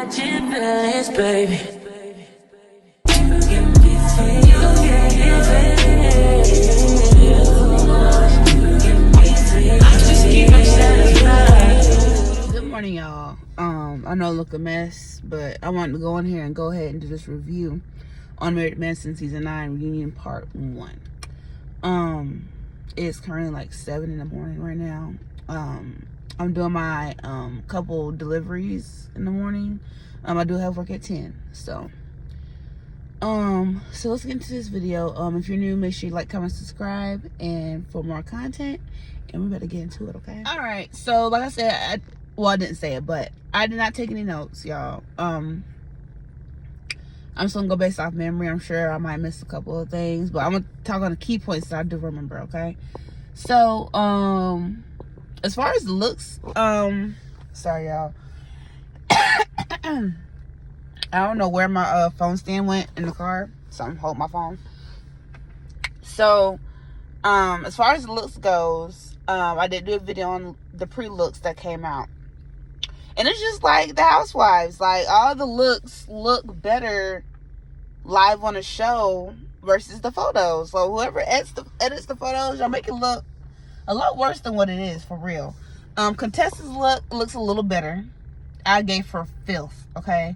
catching feelings, baby. Good morning, y'all. I know I look a mess, but I wanted to go in here and go ahead and do this review on Married to Medicine Season 9 Reunion Part 1. It's currently like 7 in the morning right now. I'm doing my couple deliveries in the morning. I do have work at 10, so let's get into this video. If you're new, make sure you like, comment, subscribe, and for more content, and we better get into it, okay? All right, so like I said, I didn't say it, but I did not take any notes, y'all. I'm just gonna go based off memory. I'm sure I might miss a couple of things, but I'm gonna talk on the key points that I do remember, okay? So, as far as looks, sorry, y'all. I don't know where my phone stand went in the car, so I'm holding my phone. So, as far as the looks goes, I did do a video on the pre-looks that came out. And it's just like the Housewives. Like, all the looks look better live on a show versus the photos. So whoever edits the photos, y'all make it look a lot worse than what it is, for real. Contestants looks a little better. I gave her filth, okay?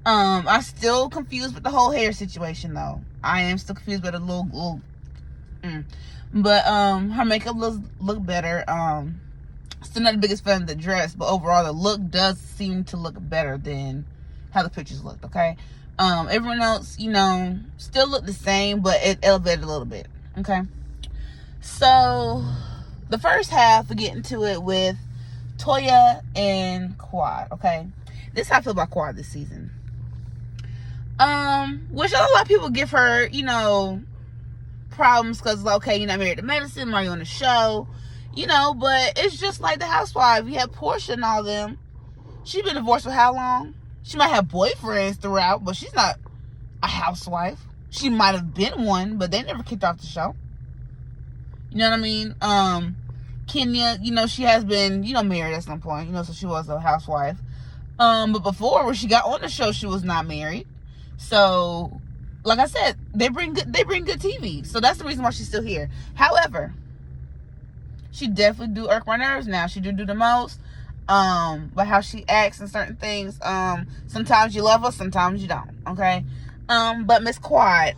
I'm still confused with the whole hair situation, though. I am still confused with a little But her makeup look better. Still not the biggest fan of the dress, but overall the look does seem to look better than how the pictures looked, okay? Everyone else, you know, still looked the same, but it elevated a little bit, okay? So the first half, we get into it with Toya and Quad, okay? This is how I feel about Quad this season. Which a lot of people give her, you know, problems because, okay, you're not married to medicine, are you on the show? You know, but it's just like the Housewives. You have Portia and all them. She's been divorced for how long? She might have boyfriends throughout, but she's not a housewife. She might have been one, but they never kicked off the show. You know what I mean? Kenya, you know, she has been, you know, married at some point, you know, so she was a housewife. But before, when she got on the show, she was not married. So, like I said, they bring good TV. So that's the reason why she's still here. However, she definitely do irk my nerves now. She do the most. But how she acts and certain things. Sometimes you love her, sometimes you don't. Okay. But Miss Quad.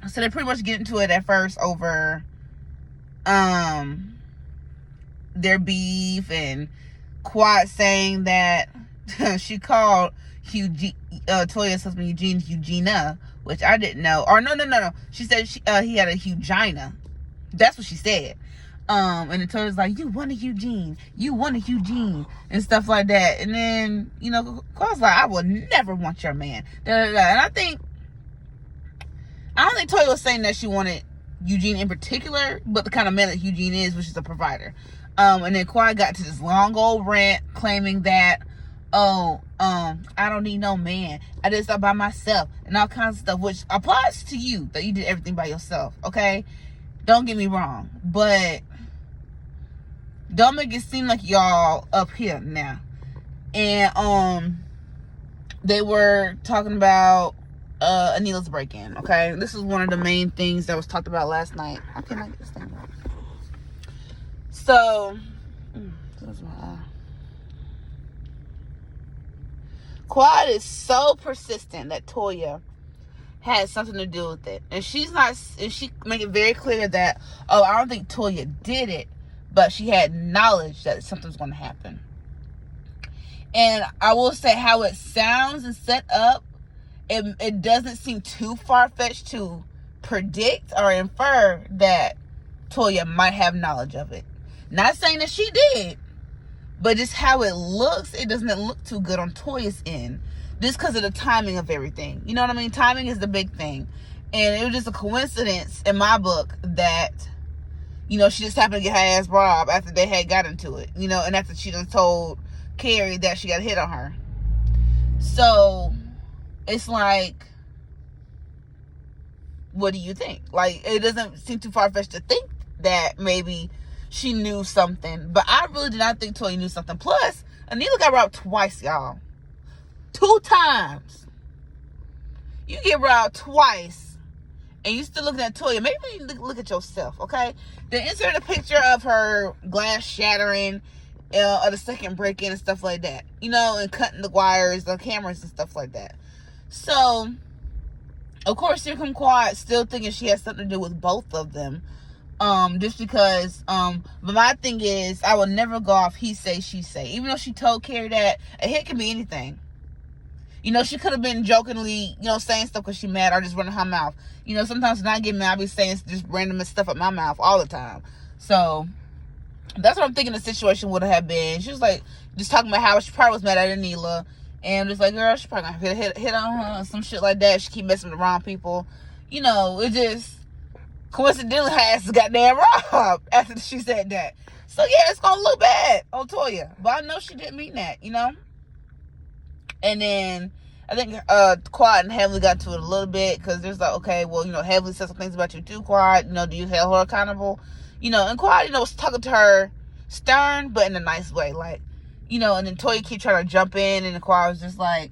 So they pretty much get into it at first over their beef, and Quad saying that she called Toya's husband Eugenia, which I didn't know. Or no. She said he had a Hugina. That's what she said. And then Toya's like, you want a Eugene, and stuff like that. And then, you know, Quad's like, I will never want your man. And I don't think Toya was saying that she wanted Eugene in particular, but the kind of man that Eugene is, which is a provider. And then Quad got to this long old rant claiming that, I don't need no man, I did stuff by myself, and all kinds of stuff, which applies to you, that you did everything by yourself, okay? Don't get me wrong, but don't make it seem like y'all up here now. And they were talking about Anila's break-in, okay? This is one of the main things that was talked about last night. I cannot get this thing right. So, that's my eye. Quad is so persistent that Toya had something to do with it, and she make it very clear that, I don't think Toya did it, but she had knowledge that something's going to happen. And I will say, how it sounds and set up, it doesn't seem too far-fetched to predict or infer that Toya might have knowledge of it. Not saying that she did, but just how it looks, it doesn't look too good on Toya's end. Just because of the timing of everything. You know what I mean? Timing is the big thing. And it was just a coincidence in my book that, you know, she just happened to get her ass robbed after they had got into it. You know, and after she done told Carrie that she got hit on her. So, it's like, what do you think? Like, it doesn't seem too far-fetched to think that maybe she knew something. But I really did not think Toya knew something. Plus, Anila got robbed twice, y'all. 2 times. You get robbed twice, and you still looking at Toya. Maybe you look at yourself, okay? Then insert a picture of her glass shattering, of the second break-in and stuff like that. You know, and cutting the wires, the cameras and stuff like that. So, of course, here come Quad still thinking she has something to do with both of them. Just because, but my thing is, I will never go off he say, she say. Even though she told Carrie that, a hit can be anything. You know, she could have been jokingly, you know, saying stuff because she mad or just running her mouth. You know, sometimes when I get mad, I be saying just random stuff at my mouth all the time. So, that's what I'm thinking the situation would have been. She was like, just talking about how she probably was mad at Anila. And just like, girl, she probably gonna hit on her, some shit like that. She keep messing with the wrong people. You know, it just coincidentally her ass goddamn robbed after she said that. So yeah, it's gonna look bad on Toya. But I know she didn't mean that, you know? And then I think Quad and Heavenly got to it a little bit because there's like, okay, well, you know, Heavenly said some things about you too, Quad. You know, do you hold her accountable? You know, and Quad, you know, was talking to her stern, but in a nice way. Like, you know, and then Toya keep trying to jump in, and the Quad was just like,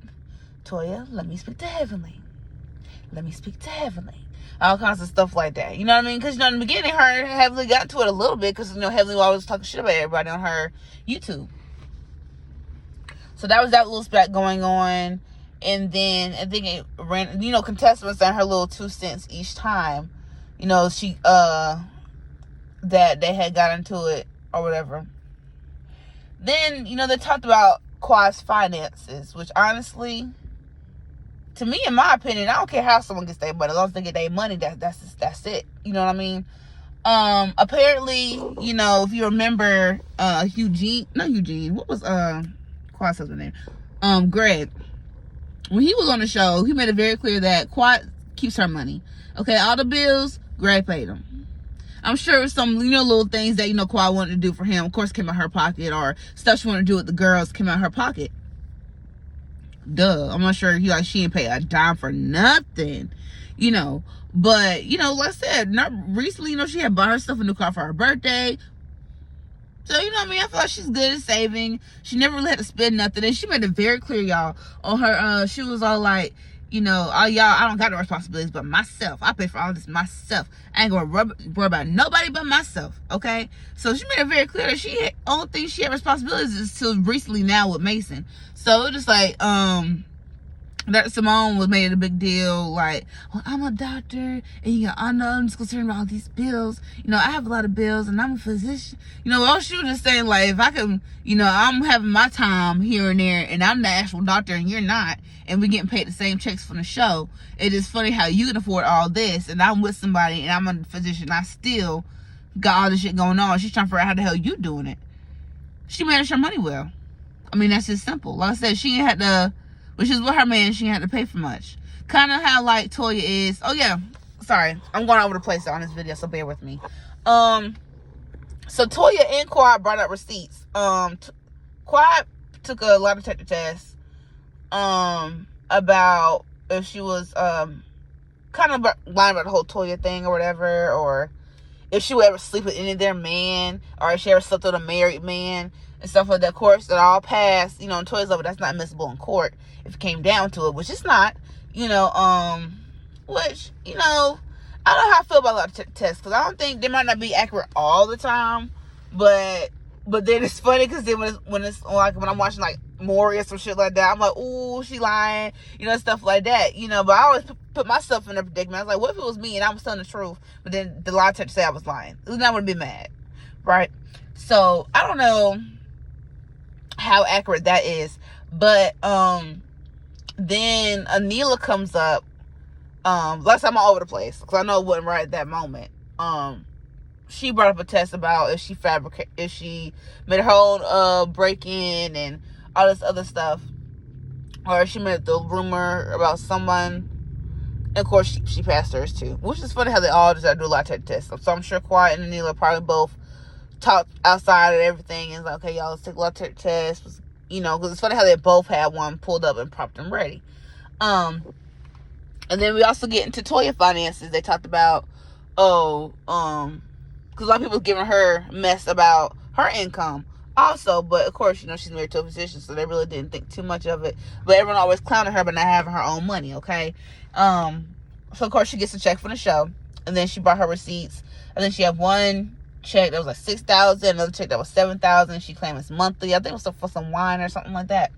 Toya, let me speak to Heavenly. Let me speak to Heavenly. All kinds of stuff like that. You know what I mean? Because, you know, in the beginning, her and Heavenly got to it a little bit because, you know, Heavenly was always talking shit about everybody on her YouTube. So that was that little spat going on. And then I think it ran, you know, contestants and her little 2 cents each time. You know, she, that they had got into it or whatever. Then, you know, they talked about Quad's finances, which honestly, to me, in my opinion, I don't care how someone gets their money. As long as they get their money, that's it. You know what I mean? Apparently, you know, if you remember, not Eugene, what was, Quad's husband's name? Greg. When he was on the show, he made it very clear that Quad keeps her money. Okay, all the bills, Greg paid them. I'm sure some, you know, little things that, you know, Quad wanted to do for him, of course, came out her pocket, or stuff she wanted to do with the girls came out her pocket. Duh. I'm not sure she didn't pay a dime for nothing, you know. But, you know, like I said, not recently, you know, she had bought herself a new car for her birthday. So, you know what I mean? I feel like she's good at saving. She never really had to spend nothing. And she made it very clear, y'all, on her, she was all like, you know, oh, y'all, I don't got no responsibilities but myself. I pay for all this myself. I ain't gonna worry about nobody but myself, okay? So she made it very clear that only thing she had responsibilities is till recently now with Mason. So it was just like, that Simone was made a big deal, like, well, I'm a doctor, and you know, I know I'm just concerned about all these bills. You know, I have a lot of bills, and I'm a physician. You know, all she was just saying, like, if I could, you know, I'm having my time here and there, and I'm the actual doctor, and you're not, and we're getting paid the same checks from the show. It is funny how you can afford all this, and I'm with somebody, and I'm a physician, I still got all this shit going on. She's trying to figure out how the hell you doing it. She managed her money well. I mean, that's just simple. Like I said, she ain't had to, which is what her man, she had to pay for much. Kind of how like Toya is. Oh yeah, sorry, I'm going over the place on this video, so bear with me. So Toya and Quad brought up receipts. Quad took a lie detector test. About if she was kind of lying about the whole Toya thing or whatever, or if she would ever sleep with any of their men, or if she ever slept with a married man and stuff like that. Of course, that all passed, you know, in Toya's level, that's not admissible in court if it came down to it, which it's not, you know, which, you know, I don't know how I feel about a lot of tests, because I don't think they might not be accurate all the time, but then it's funny, because then when it's like, when I'm watching like Maury or some shit like that, I'm like, ooh, she lying, you know, stuff like that, you know. But I always put myself in a predicament. I was like, what if it was me and I was telling the truth, but then the lie detector say I was lying? Then I would be mad, right? So I don't know how accurate that is, but then Anila comes up. Last time I'm all over the place, because I know it wasn't right at that moment. She brought up a test about if she made her own break-in and all this other stuff, or if she made the rumor about someone. And of course, she passed hers too, which is funny how they all just do a lie detector test. So I'm sure Quiet and Anila probably both talked outside of everything and was like, okay, y'all, let's take a lie detector test. You know, because it's funny how they both had one pulled up and propped and ready. And then we also get into Toya finances. They talked about, because a lot of people giving her mess about her income. also. But of course, you know, she's married to a physician, so they really didn't think too much of it. But everyone always clowning her, but not having her own money. Okay, so of course she gets a check from the show, and then she brought her receipts, and then she had one check that was like $6,000, another check that was $7,000. She claimed it's monthly. I think it was for some wine or something like that.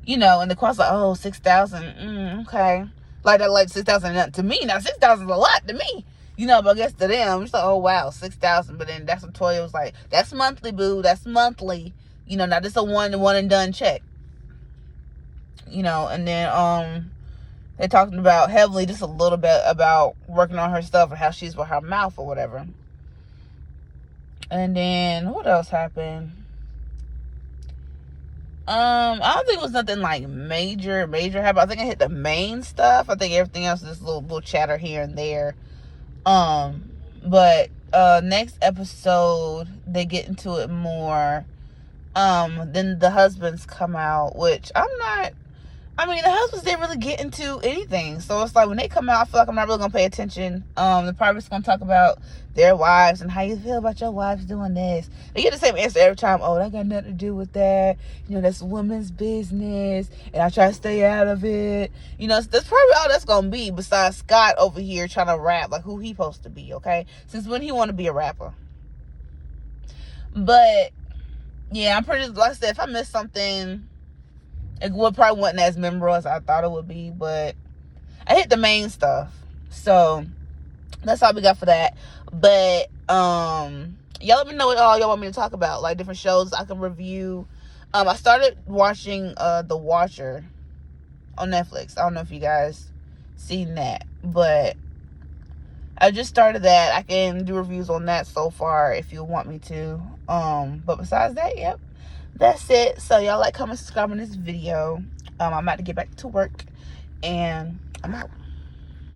You know, and the course like, oh, $6,000. Okay, like that, like $6,000 to me. Now $6,000 is a lot to me. You know, but I guess to them, it's like, oh wow, $6,000. But then that's what Toya was like, that's monthly, boo. That's monthly. You know, not just a one and done check. You know, and then they're talking about heavily just a little bit about working on her stuff or how she's with her mouth or whatever. And then what else happened? I don't think it was nothing like major happened. I think I hit the main stuff. I think everything else is just little chatter here and there. But next episode they get into it more. Then the husbands come out, which the husbands didn't really get into anything. So it's like when they come out, I feel like I'm not really gonna pay attention. They're probably just gonna talk about their wives and how you feel about your wives doing this. They get the same answer every time. Oh, that got nothing to do with that. You know, that's women's business, and I try to stay out of it. You know, that's probably all that's gonna be. Besides Scott over here trying to rap, like who he supposed to be? Okay, since when he want to be a rapper? But yeah, I'm pretty. Like I said, if I missed something, it probably wasn't as memorable as I thought it would be, but I hit the main stuff. So that's all we got for that. But y'all let me know what all y'all want me to talk about, like different shows I can review. I started watching The Watcher on Netflix. I don't know if you guys seen that, but I just started that. I can do reviews on that so far if you want me to. But besides that, yep, that's it. So y'all like, comment, subscribe on this video. I'm about to get back to work, and I'm out.